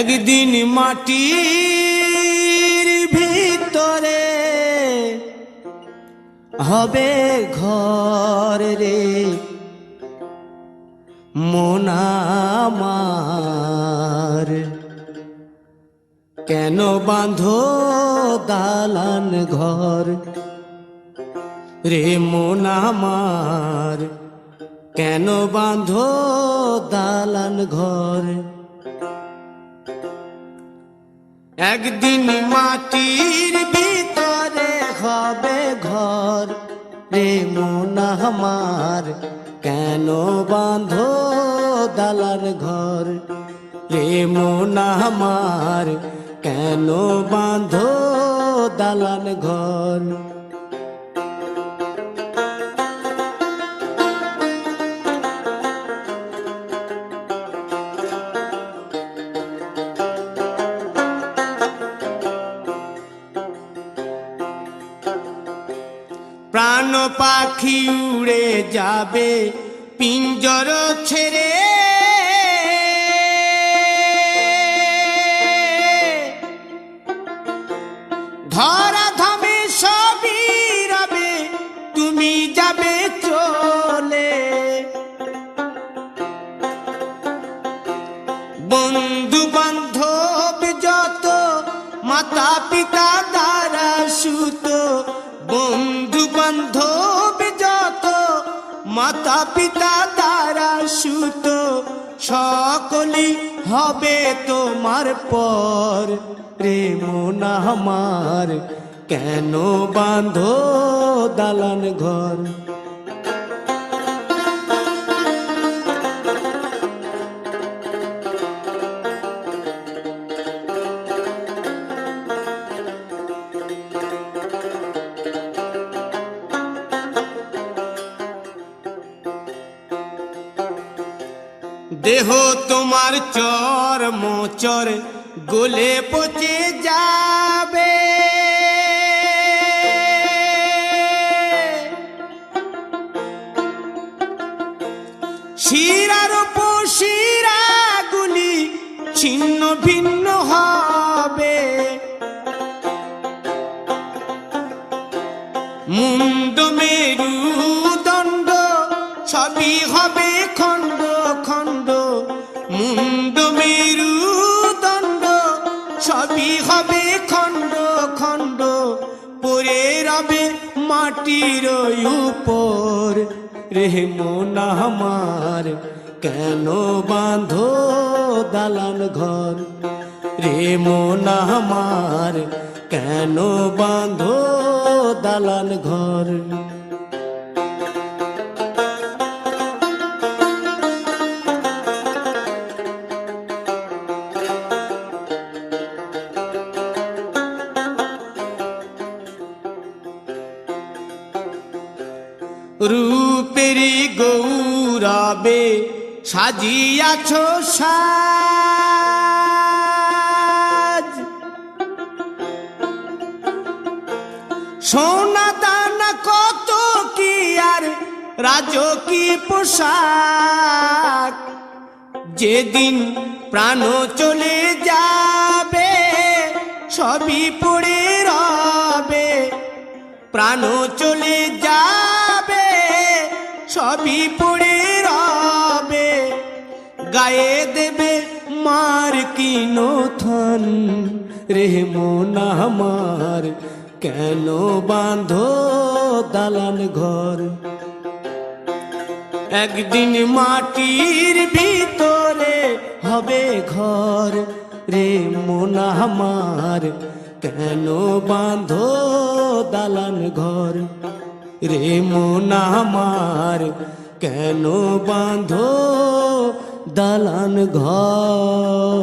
একদিন মাটির ভিতরে হবে ঘর রে মন আমার, কেন বাঁধো দালান ঘর রে মন আমার, কেন বাঁধো দালান ঘর। একদিন মাটির ভিতরে হবে ঘর রে মন আমার, কেন বাঁধো দালান ঘর রে মন আমার, কেন বাঁধো দালান ঘর। প্রাণ পাখি উড়ে যাবে পিঞ্জর ছেড়ে, ধরা ধামে সবই রবে তুমি যাবে চলে। বন্ধু বান্ধব যত মাতা পিতা দ্বারা সুত, বন্ধু বান্ধব যত মাতা পিতা দ্বারা সুত, সকলই হবে তোমার পর রে মন আমার, কেন বাঁধো দালান ঘর। দেহ তোমার চর্ম চর গলে পচে যাবে, শিরার উপশিরা গুলি ছিন্ন ভিন্ন হবে, মুন্ড মেরুদণ্ড সবই হবে খণ্ড খণ্ড, মুন্ড মেরুদণ্ড সবই হবে খণ্ড খণ্ড, পড়ে রবে মাটির উপর রে মন আমার, কেন বাঁধো দালান ঘর রে মন আমার, কেন বাঁধো দালান ঘর। রূপেরি গৌরবে সাজিয়াছ সাজ, সোনা দানা কত কি আর রাজকী পোশাক, যেদিন প্রাণ চলে যাবে সবই পড়ে রবে, প্রাণ চলে যাবে সবই পড়ে রবে, গায়ে দেবে মার কিনো থান রে মন আমার, কেন বাঁধো দালান ঘর। একদিন মাটির ভিতরে হবে ঘর রে মন আমার, কেন বাঁধো দালান ঘর রে মন আমার, কেন বাঁধো দালান ঘর।